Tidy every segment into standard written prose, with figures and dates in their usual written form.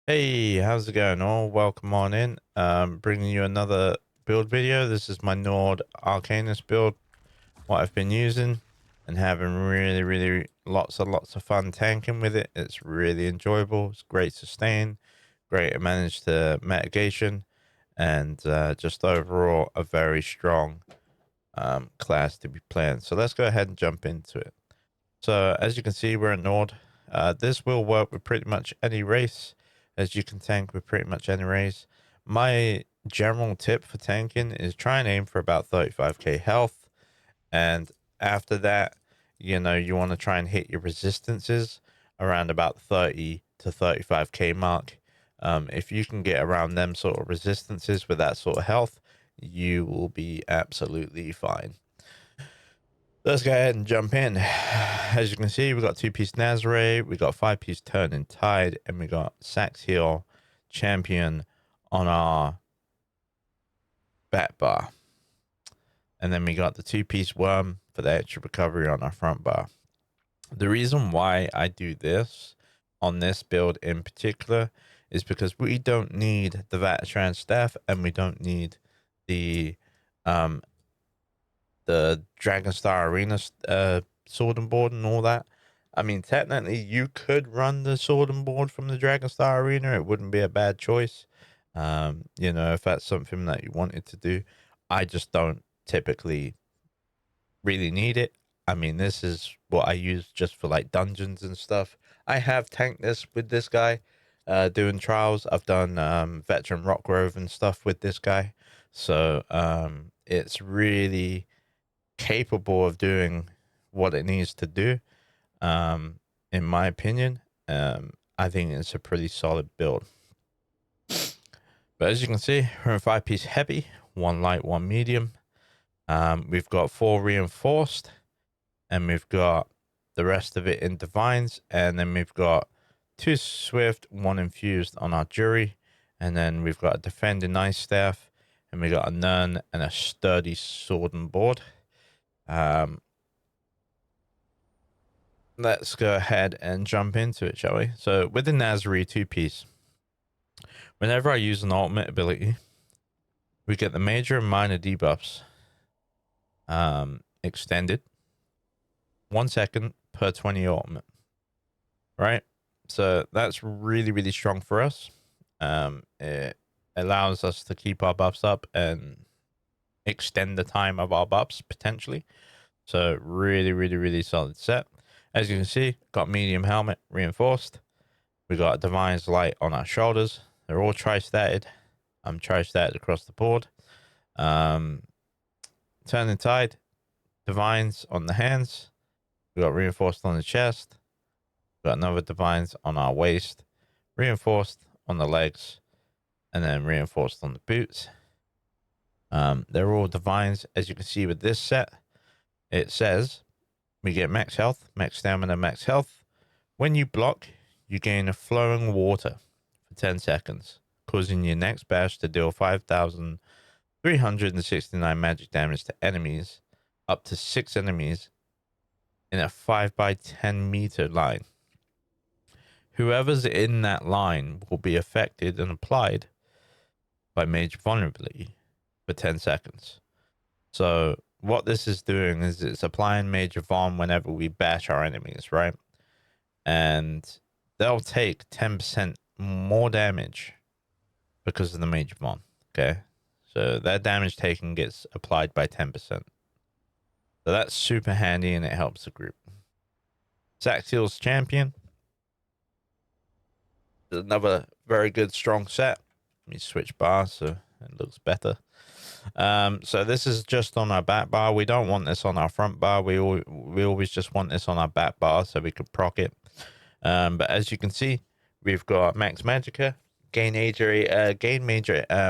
Hey, how's it going all? Welcome on in. Bringing you another build video. This is my Nord Arcanist build, what I've been using and having really lots and lots of fun tanking with it. It's really enjoyable. It's great sustain, great to manage the mitigation, and just overall a very strong class to be playing. So let's go ahead and jump into it. So as you can see, we're in Nord. This will work with pretty much any race, as you can tank with pretty much any race. My general tip for tanking is try and aim for about 35k health. And after that, you want to try and hit your resistances around about 30 to 35k mark. If you can get around them sort of resistances with that sort of health, you will be absolutely fine. Let's go ahead and jump in. As you can see, we got 2-piece Nazare, we got 5-piece Turning Tide, and we got Saxiel Champion on our back bar. And then we got the 2-piece Worm for the extra recovery on our front bar. The reason why I do this on this build in particular is because we don't need the Vatran staff and we don't need the Dragonstar Arena sword and board and all that. I mean, technically, you could run the sword and board from the Dragonstar Arena. It wouldn't be a bad choice. If that's something that you wanted to do. I just don't typically really need it. I mean, this is what I use just for like dungeons and stuff. I have tanked this with this guy doing trials. I've done veteran rock grove and stuff with this guy. So it's really capable of doing what it needs to do. In my opinion, I think it's a pretty solid build. But as you can see, we're in 5-piece heavy, 1 light, 1 medium. We've got 4 reinforced, and we've got the rest of it in divines, and then we've got 2 swift, 1 infused on our jury, and then we've got a defending ice staff, and we got a nern and a sturdy sword and board. Let's go ahead and jump into it, shall we? So with the Nazare 2-piece, whenever I use an ultimate ability, we get the major and minor debuffs extended 1 second per 20 ultimate, right? So that's really strong for us. It allows us to keep our buffs up and extend the time of our buffs potentially. So really solid set. As you can see, got medium helmet reinforced. We got a Divine's Light on our shoulders. They're all tri-statted. I'm tri-statted across the board. Turning Tide, Divines on the hands. We got reinforced on the chest. Got another Divines on our waist. Reinforced on the legs. And then reinforced on the boots. They're all Divines. As you can see with this set, it says we get max health, max stamina, max health. When you block, you gain a flowing water for 10 seconds, causing your next bash to deal 5,369 magic damage to enemies, up to 6 enemies in a 5x10 meter line. Whoever's in that line will be affected and applied by major vulnerability for 10 seconds. So what this is doing is it's applying major vuln whenever we bash our enemies, right? And they'll take 10% more damage because of the major vuln, okay? So that damage taken gets applied by 10%. So that's super handy and it helps the group. Saxiel's Champion. Another very good strong set. Let me switch bars so it looks better. So this is just on our back bar. We don't want this on our front bar. We always just want this on our back bar so we could proc it. But as you can see, we've got Max Magicka,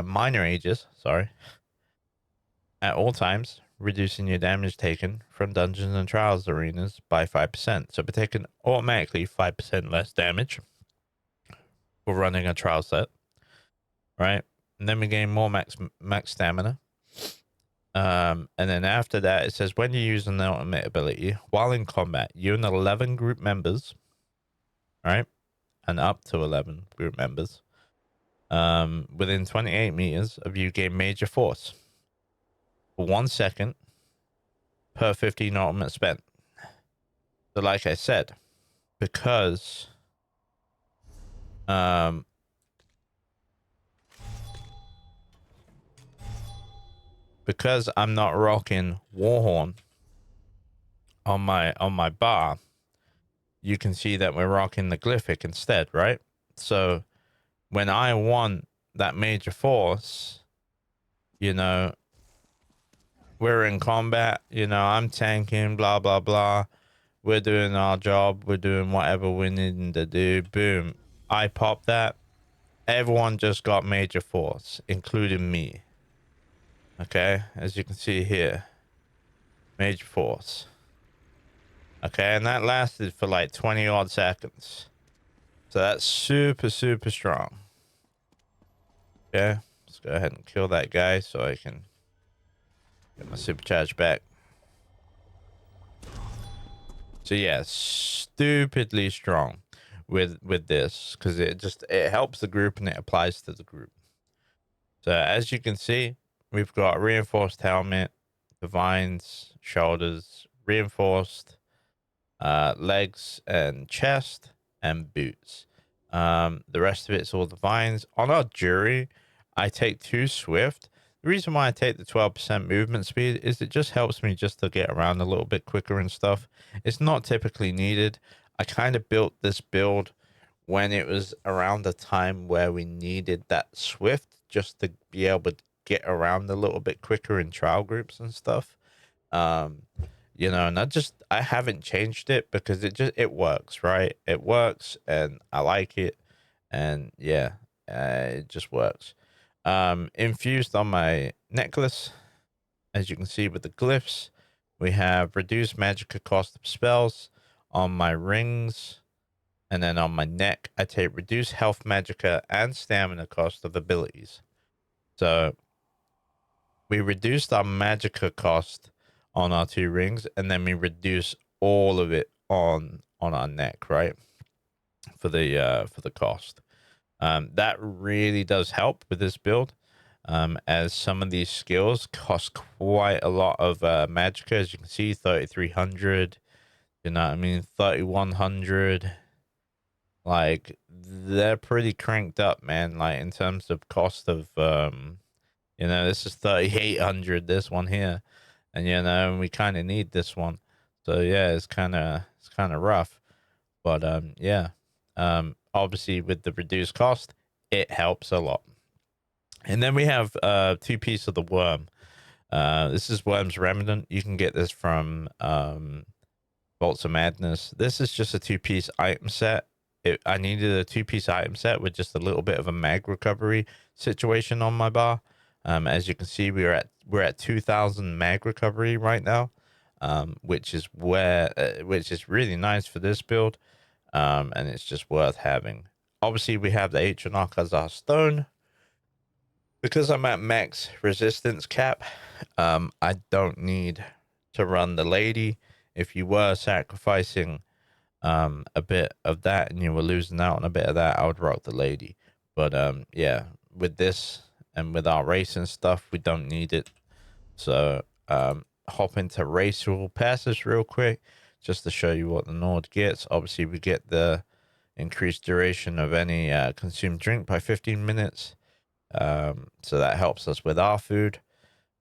minor ages, sorry, at all times, reducing your damage taken from dungeons and trials arenas by 5%. So we're taking automatically 5% less damage for running a trial set, right? And then we gain more max stamina. And then after that, it says when you use an ultimate ability while in combat, you and 11 group members, right, and up to 11 group members, Within 28 meters of you gain major force for 1 second per 15 ultimate spent. So like I said, because because I'm not rocking Warhorn on my bar, you can see that we're rocking the Glyphic instead, right? So when I want that major force, you know, we're in combat, you know, I'm tanking, blah blah blah. We're doing our job, we're doing whatever we need to do. Boom. I pop that. Everyone just got major force, including me. Okay, as you can see here. Major force. Okay, and that lasted for like 20 odd seconds. So that's super, super strong. Okay, let's go ahead and kill that guy so I can get my supercharge back. So yeah, stupidly strong with this, because it helps the group and it applies to the group. So as you can see, we've got reinforced helmet, divines, shoulders, reinforced legs and chest and boots. The rest of it's all divines. On our jury, I take 2 swift. The reason why I take the 12% movement speed is it just helps me just to get around a little bit quicker and stuff. It's not typically needed. I kind of built this build when it was around the time where we needed that swift just to be able to get around a little bit quicker in trial groups and stuff. You know, and I haven't changed it because it works, right? It works and I like it, and yeah, it just works. Infused on my necklace, as you can see with the glyphs, we have reduced magicka cost of spells. On my rings and then on my neck, I take reduced health magicka and stamina cost of abilities. So we reduced our magicka cost on our 2 rings, and then we reduce all of it on our neck, right? For the cost. That really does help with this build. As some of these skills cost quite a lot of magicka, as you can see, 3,300. You know what I mean? 3,100. Like, they're pretty cranked up, man. Like, in terms of cost of you know, this is 3,800. This one here, and you know, we kind of need this one. So yeah, it's kind of rough, but yeah, obviously with the reduced cost, it helps a lot. And then we have 2 pieces of the worm. This is Worm's Remnant. You can get this from Bolts of Madness. This is just a 2-piece item set. I needed a 2-piece item set with just a little bit of a mag recovery situation on my bar. As you can see, we're at 2,000 mag recovery right now, which is really nice for this build, and it's just worth having. Obviously, we have the Ancient Alcazar Stone. Because I'm at max resistance cap, I don't need to run the lady. If you were sacrificing a bit of that and you were losing out on a bit of that, I would rock the lady. But yeah, with this and with our race and stuff, we don't need it. So hop into race rule passes real quick just to show you what the Nord gets. Obviously, we get the increased duration of any consumed drink by 15 minutes. So that helps us with our food.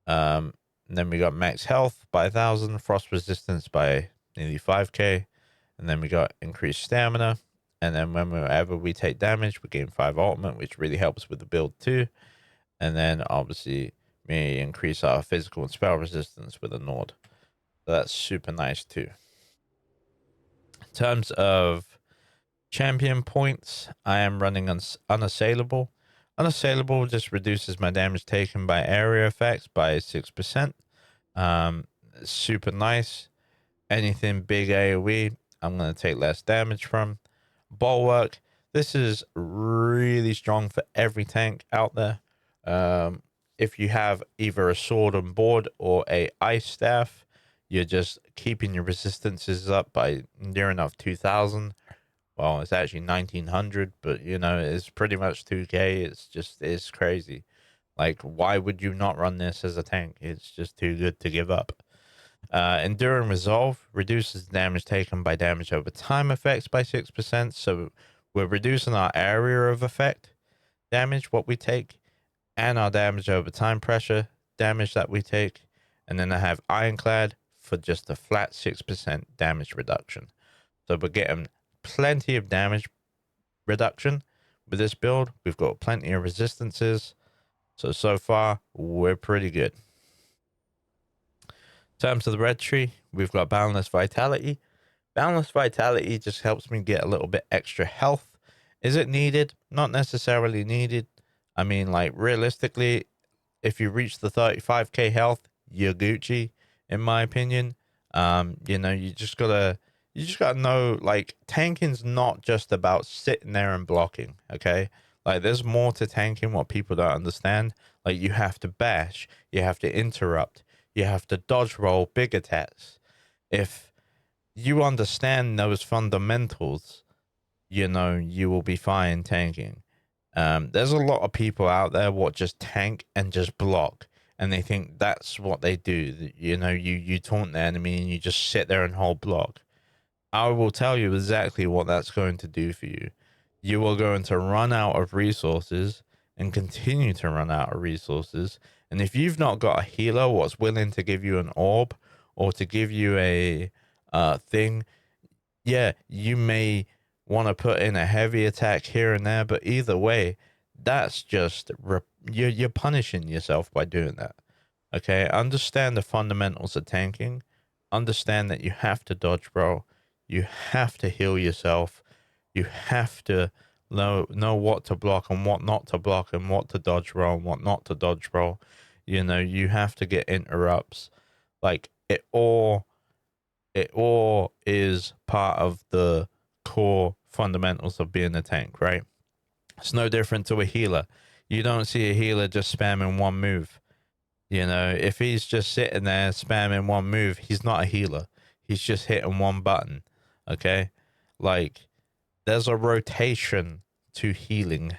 And then we got max health by 1,000, frost resistance by nearly 5k, and then we got increased stamina. And then whenever we take damage, we gain 5 ultimate, which really helps with the build too. And then obviously we increase our physical and spell resistance with a Nord. So that's super nice too. In terms of champion points, I am running unassailable. Unassailable just reduces my damage taken by area effects by 6%. Super nice. Anything big AoE, I'm going to take less damage from. Bulwark, this is really strong for every tank out there. If you have either a sword on board or a ice staff, you're just keeping your resistances up by near enough 2,000. Well, it's actually 1900, but you know, it's pretty much 2k. It's crazy. Like, why would you not run this as a tank? It's just too good to give up. Enduring Resolve reduces damage taken by damage over time effects by 6%. So we're reducing our area of effect damage, what we take, and our damage over time pressure damage that we take. And then I have Ironclad for just a flat 6% damage reduction. So we're getting plenty of damage reduction with this build. We've got plenty of resistances. So far, we're pretty good. In terms of the red tree, we've got Boundless Vitality. Boundless Vitality just helps me get a little bit extra health. Is it needed? Not necessarily needed. I mean, like, realistically, if you reach the 35k health, you're Gucci, in my opinion. You know, you just gotta know, like, tanking's not just about sitting there and blocking, okay? Like, there's more to tanking what people don't understand. Like, you have to bash, you have to interrupt, you have to dodge roll big attacks. If you understand those fundamentals, you know, you will be fine tanking. There's a lot of people out there what just tank and just block, and they think that's what they do. You know, you taunt the enemy and you just sit there and hold block. I will tell you exactly what that's going to do for you. You are going to run out of resources and continue to run out of resources. And if you've not got a healer what's willing to give you an orb or to give you a thing, yeah, you may want to put in a heavy attack here and there, but either way, that's just you're punishing yourself by doing that. Okay, understand the fundamentals of tanking. Understand that you have to dodge roll. You have to heal yourself. You have to know what to block and what not to block and what to dodge roll and what not to dodge roll. You know, you have to get interrupts. Like, it all is part of the core fundamentals of being a tank, right? It's no different to a healer. You don't see a healer just spamming one move. You know, if he's just sitting there spamming one move, he's not a healer. He's just hitting one button. Okay? Like, there's a rotation to healing.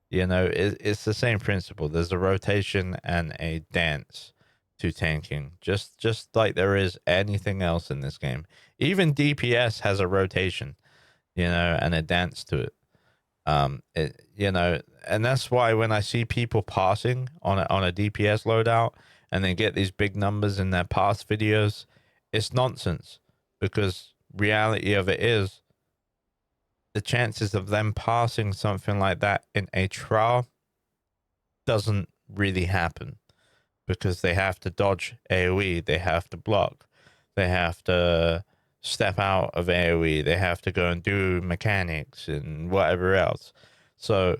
You know, it's the same principle. There's a rotation and a dance to tanking, just like there is anything else in this game. Even DPS has a rotation, you know, and a dance to it. You know, and that's why when I see people passing on a DPS loadout and they get these big numbers in their pass videos, it's nonsense, because reality of it is the chances of them passing something like that in a trial doesn't really happen, because they have to dodge AoE, they have to block, they have to step out of AoE, they have to go and do mechanics and whatever else. So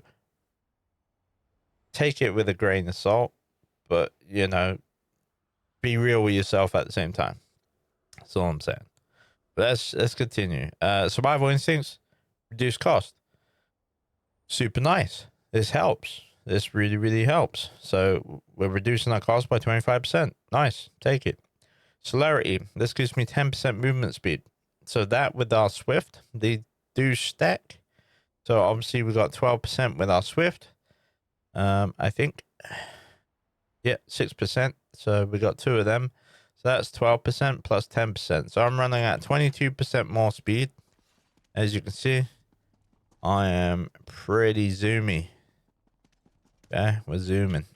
take it with a grain of salt, but, you know, be real with yourself at the same time. That's all I'm saying. But let's continue. Survival instincts, reduce cost. Super nice. This helps. This really, really helps. So we're reducing our cost by 25%. Nice. Take it. Celerity. This gives me 10% movement speed. So that with our Swift, they do stack. So obviously we got 12% with our Swift. I think. Yeah, 6%. So we got two of them. So that's 12% plus 10%. So I'm running at 22% more speed. As you can see, I am pretty zoomy. Okay, we're zooming.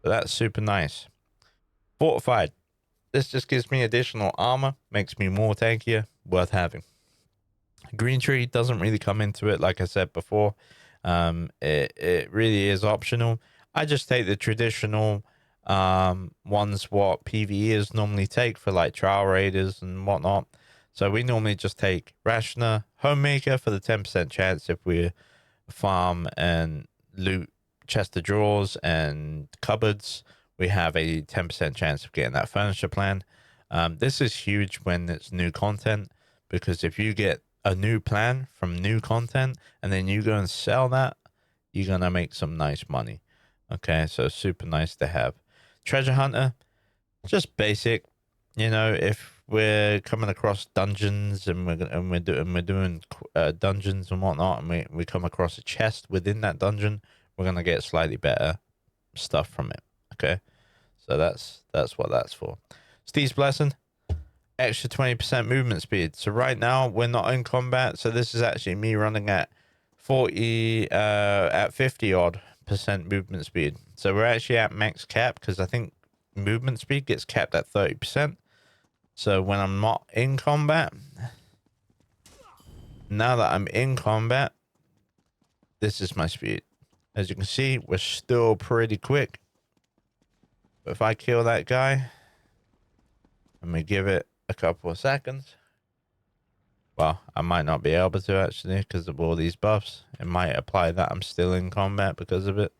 So that's super nice. Fortified. This just gives me additional armor, makes me more tankier, worth having. Green tree doesn't really come into it, like I said before. It really is optional. I just take the traditional ones what PvEers normally take for like trial raiders and whatnot. So we normally just take Rationer, Homemaker for the 10% chance if we farm and loot chest of drawers and cupboards. We have a 10% chance of getting that furniture plan. This is huge when it's new content, because if you get a new plan from new content and then you go and sell that, you're going to make some nice money. Okay, so super nice to have. Treasure Hunter, just basic. You know, if we're coming across dungeons and we're doing dungeons and whatnot, and we come across a chest within that dungeon, we're gonna get slightly better stuff from it. Okay, so that's what that's for. Steve's blessing, extra 20% movement speed. So right now we're not in combat, so this is actually me running at 50 odd percent movement speed. So we're actually at max cap because I think movement speed gets capped at 30%. So when I'm not in combat, now that I'm in combat, this is my speed. As you can see, we're still pretty quick. But if I kill that guy, and we give it a couple of seconds, well, I might not be able to actually because of all these buffs. It might apply that I'm still in combat because of it.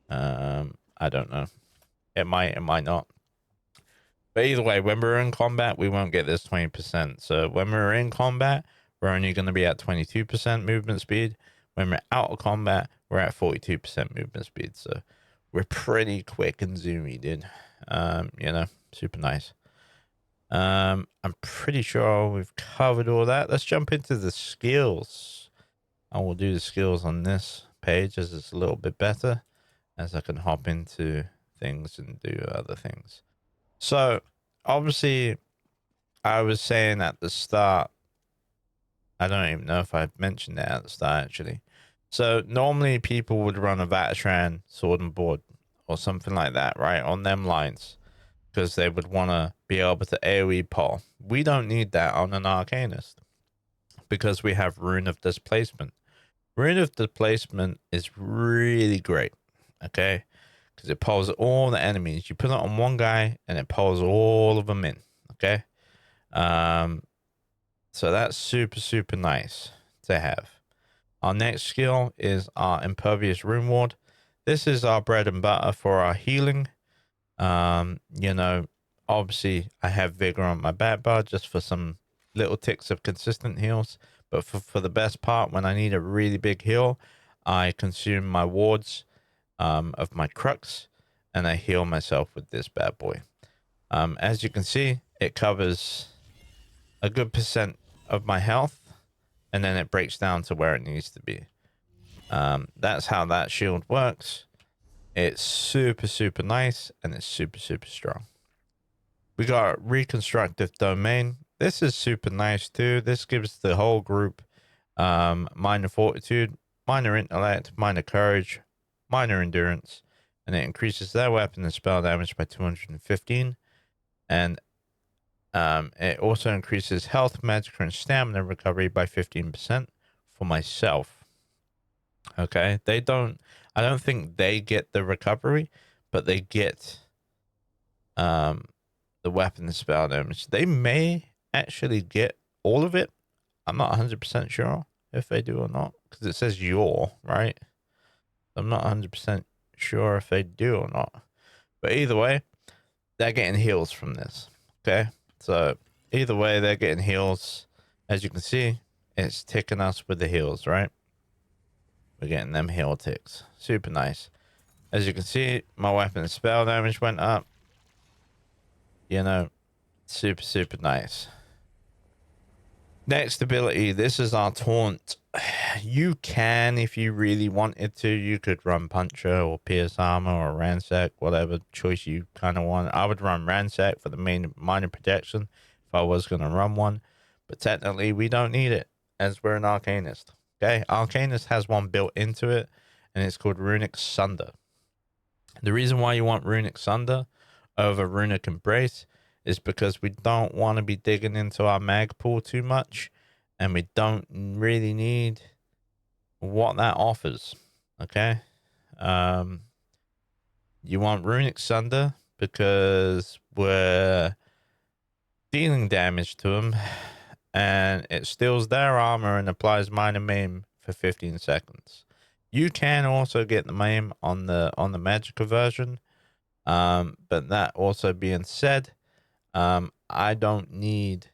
I don't know. It might not. But either way, when we're in combat, we won't get this 20%. So when we're in combat, we're only going to be at 22% movement speed. When we're out of combat, we're at 42% movement speed. So we're pretty quick and zoomy, dude. You know, super nice. I'm pretty sure we've covered all that. Let's jump into the skills. I will do the skills on this page as it's a little bit better, as I can hop into things and do other things. So obviously I was saying at the start, I don't even know if I mentioned that at the start actually. So normally people would run a Vatran sword and board or something like that, right? On them lines, because they would want to be able to AoE pull. We don't need that on an Arcanist because we have Rune of Displacement. Rune of Displacement is really great, okay? Because it pulls all the enemies. You put it on one guy and it pulls all of them in, okay? So that's super nice to have. Our next skill is our Impervious Rune Ward. This is our bread and butter for our healing. You know, obviously I have Vigor on my back bar just for some little ticks of consistent heals. But for the best part, when I need a really big heal, I consume my wards of my crux and I heal myself with this bad boy. As you can see, it covers a good percent of my health and then it breaks down to where it needs to be. That's how that shield works. It's super nice and it's super strong. We got Reconstructive Domain. This is super nice too. This gives the whole group minor fortitude, minor intellect, minor courage, minor endurance, and it increases their weapon and spell damage by 215. And it also increases health, magic, and stamina recovery by 15% for myself. Okay, I don't think they get the recovery, but they get the weapon and spell damage. They may actually get all of it. I'm not 100% sure if they do or not, because it says your, right? I'm not 100% sure if they do or not. But either way, they're getting heals from this. Okay, so either way, they're getting heals. As you can see, it's ticking us with the heals, right? We're getting them heal ticks. Super nice. As you can see, my weapon and spell damage went up. You know, super nice. Next ability, this is our taunt. You can, if you really wanted to, you could run Puncher or Pierce Armor or Ransack, whatever choice you kind of want. I would run Ransack for the main minor protection if I was going to run one. But technically, we don't need it as we're an Arcanist. Okay, Arcanist has one built into it, and it's called Runic Sunder. The reason why you want Runic Sunder over Runic Embrace is because we don't want to be digging into our mag pool too much, and we don't really need what that offers. Okay, you want Runic Sunder because we're dealing damage to them, and it steals their armor and applies minor maim for 15 seconds. You can also get the maim on the Magicka version, but that also being said, I don't need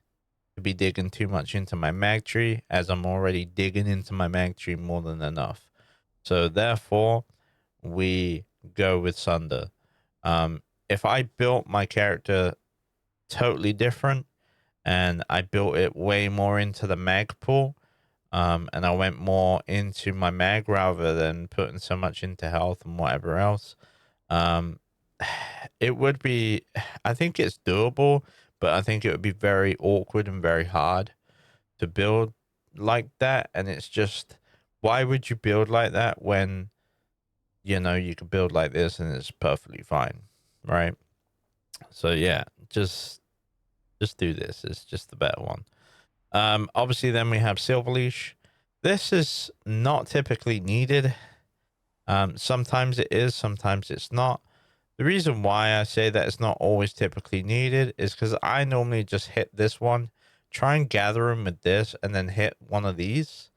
to be digging too much into my mag tree, as I'm already digging into my mag tree more than enough. So therefore, we go with Sunder. If I built my character totally different, and I built it way more into the mag pool. And I went more into my mag rather than putting so much into health and whatever else. Um, it would be, I think it's doable, but I think it would be very awkward and very hard to build like that. And it's just, why would you build like that when, you know, you could build like this and it's perfectly fine, right? So yeah, just do this. It's just the better one. Obviously then we have Silver Leash. This is not typically needed. Sometimes it is, sometimes it's not. The reason why I say that it's not always typically needed is because I normally just hit this one, try and gather them with this, and then hit one of these,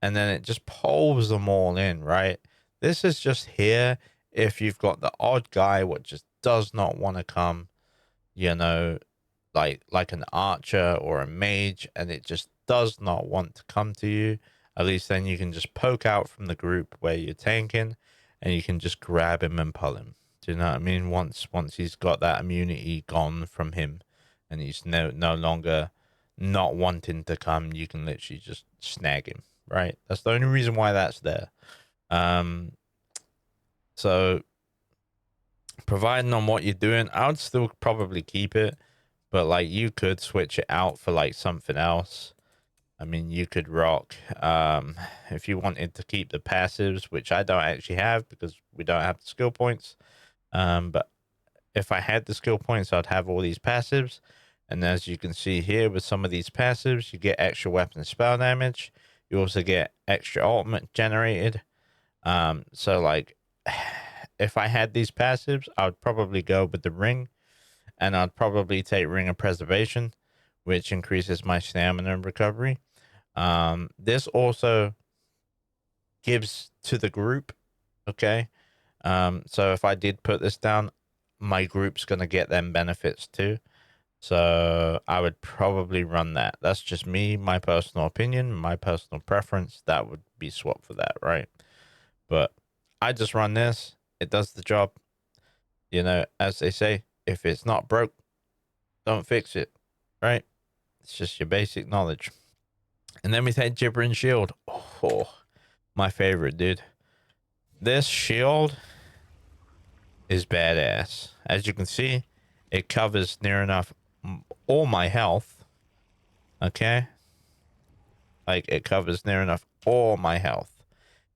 and then it just pulls them all in, right? This is just here if you've got the odd guy what just does not want to come, you know, like an archer or a mage, and it just does not want to come to you. At least then you can just poke out from the group where you're tanking, and you can just grab him and pull him. Do you know what I mean? Once he's got that immunity gone from him, and he's no longer not wanting to come, you can literally just snag him. Right? That's the only reason why that's there. So providing on what you're doing, I would still probably keep it, but like you could switch it out for like something else. I mean, you could rock if you wanted to keep the passives, which I don't actually have because we don't have the skill points. But if I had the skill points, I'd have all these passives. And as you can see here with some of these passives, you get extra weapon spell damage. You also get extra ultimate generated. So like if I had these passives, I would probably go with the ring, and I'd probably take Ring of Preservation, which increases my stamina and recovery. This also gives to the group, okay? So if I did put this down, my group's gonna get them benefits too. So I would probably run that. That's just me, my personal opinion, my personal preference. That would be swapped for that, right? But I just run this. It does the job. You know, as they say, if it's not broke, don't fix it, right? It's just your basic knowledge. And then we take Gibbering Shield. Oh, my favorite, dude. This shield is badass. As you can see, it covers near enough all my health. Okay? Like, it covers near enough all my health.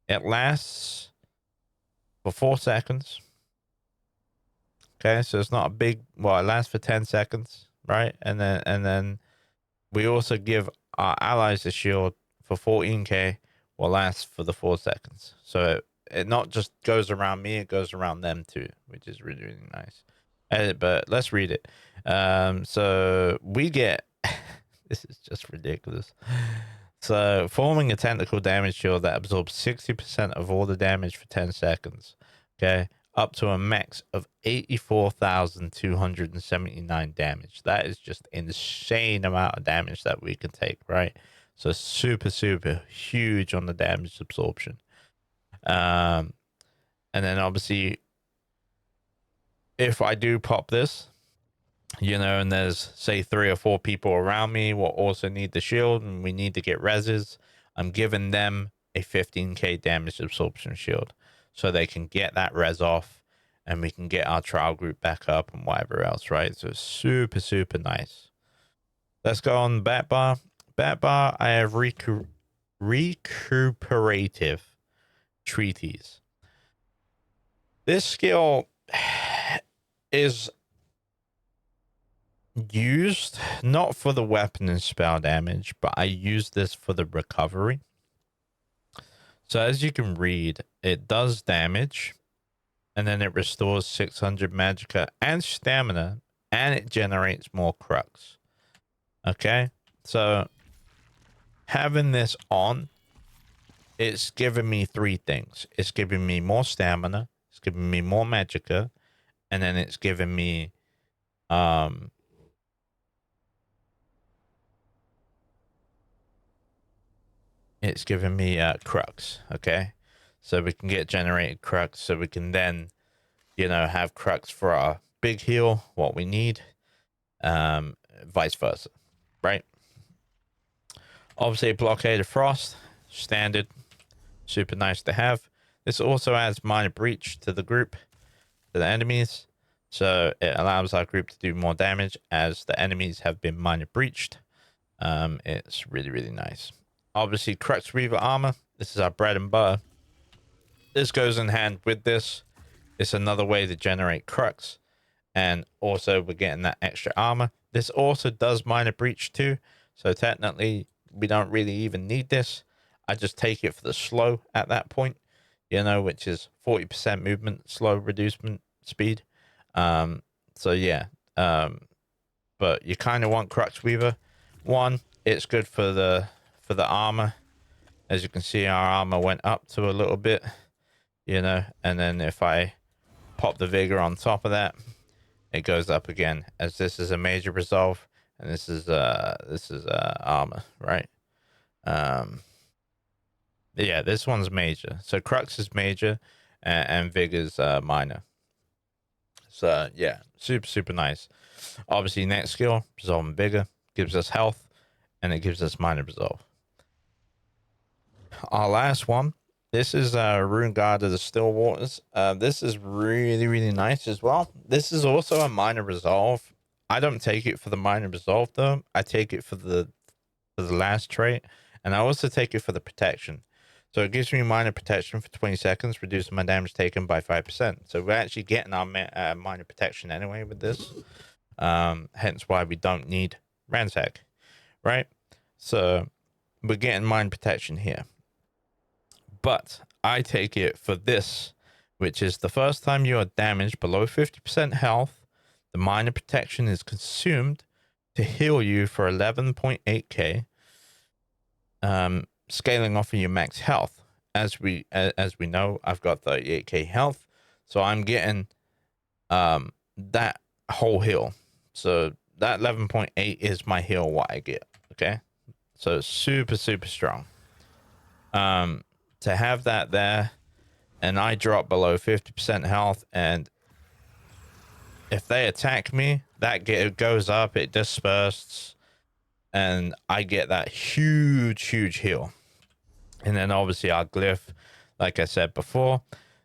It lasts for 4 seconds. Okay, so it's not a big, well, it lasts for 10 seconds, right? And then we also give our allies a shield for 14k, will last for the 4 seconds. So it not just goes around me, it goes around them too, which is really, really nice. But let's read it. So we get, this is just ridiculous. So forming a technical damage shield that absorbs 60% of all the damage for 10 seconds. Okay. Up to a max of 84,279 damage. That is just insane amount of damage that we can take, right? So super, super huge on the damage absorption. And then obviously, if I do pop this, you know, and there's say 3 or 4 people around me will also need the shield, and we need to get reses, I'm giving them a 15k damage absorption shield so they can get that res off, and we can get our trial group back up and whatever else, right? So super, super nice. Let's go on bat bar. Bat bar, I have recuperative treaties. This skill is used not for the weapon and spell damage, but I use this for the recovery. So as you can read, it does damage, and then it restores 600 magicka and stamina, and it generates more crux. Okay, so having this on, it's giving me 3 things. It's giving me more stamina, it's giving me more magicka, and then it's giving me it's giving me crux. Okay, so we can get generated crux, so we can then, you know, have crux for our big heal, what we need. vice versa, right? Obviously, Blockade of Frost, standard, super nice to have. This also adds Minor Breach to the group, to the enemies, so it allows our group to do more damage as the enemies have been Minor Breached. It's really, really nice. Obviously, Crux Weaver armor. This is our bread and butter. This goes in hand with this. It's another way to generate Crux, and also we're getting that extra armor. This also does Minor Breach too, so technically we don't really even need this. I just take it for the slow at that point, you know, which is 40% movement, slow reducement speed. So yeah, but you kind of want Crux Weaver. One, it's good for the armor. As you can see, our armor went up to a little bit, you know, and then if I pop the vigor on top of that, it goes up again, as this is a major resolve and this is armor, right? Yeah, this one's major. So Crux is major and vigor's minor. So yeah, super, super nice. Obviously, next skill, resolve and vigor, gives us health and it gives us minor resolve. Our last one, this is Rune Guard of the Still Waters. This is really, really nice as well. This is also a minor resolve. I don't take it for the minor resolve though. I take it for the last trait, and I also take it for the protection. So it gives me minor protection for 20 seconds, reducing my damage taken by 5%. So we're actually getting our minor protection anyway with this. Hence why we don't need Ransack, right? So we're getting minor protection here. But I take it for this, which is the first time you are damaged below 50% health, the minor protection is consumed to heal you for 11.8k, scaling off of your max health. As we know, I've got 38k health, so I'm getting that whole heal. So that 11.8 is my heal what I get. Okay, so super, super strong. To have that there, and I drop below 50% health, and if they attack me, that goes up, it disperses, and I get that huge, huge heal. And then obviously our glyph, like I said before,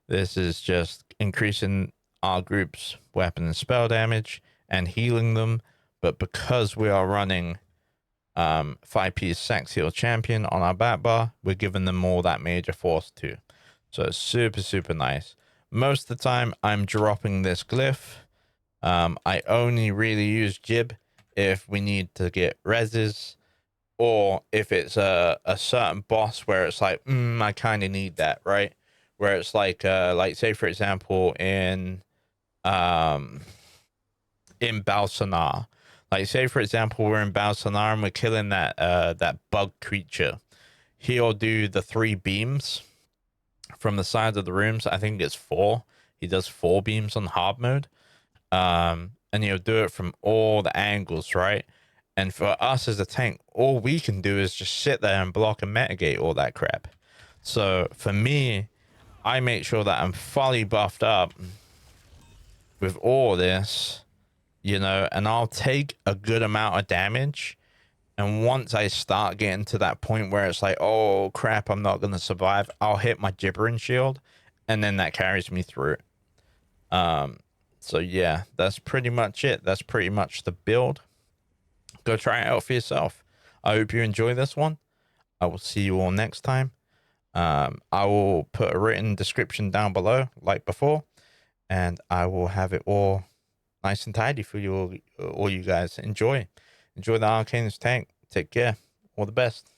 this is just increasing our group's weapon and spell damage and healing them. But because we are running 5-piece Sax Heal Champion on our back bar, we're giving them all that major force too. So it's super, super nice. Most of the time, I'm dropping this glyph. I only really use Jib if we need to get reses, or if it's a certain boss where it's like, I kind of need that, right? Where it's like say for example in Balsanar, like say for example we're in Balsanar and we're killing that bug creature. He'll do the 3 beams from the sides of the rooms. I think it's 4. He does 4 beams on hard mode. And he'll do it from all the angles, right? And for us as a tank, all we can do is just sit there and block and mitigate all that crap. So for me, I make sure that I'm fully buffed up with all this, you know, and I'll take a good amount of damage. And once I start getting to that point where it's like, oh crap, I'm not going to survive, I'll hit my gibbering shield, and then that carries me through it. So yeah, that's pretty much it. That's pretty much the build. Go try it out for yourself. I hope you enjoy this one. I will see you all next time. I will put a written description down below, like before, and I will have it all nice and tidy for you all you guys. Enjoy the Arcainist Tank. Take care. All the best.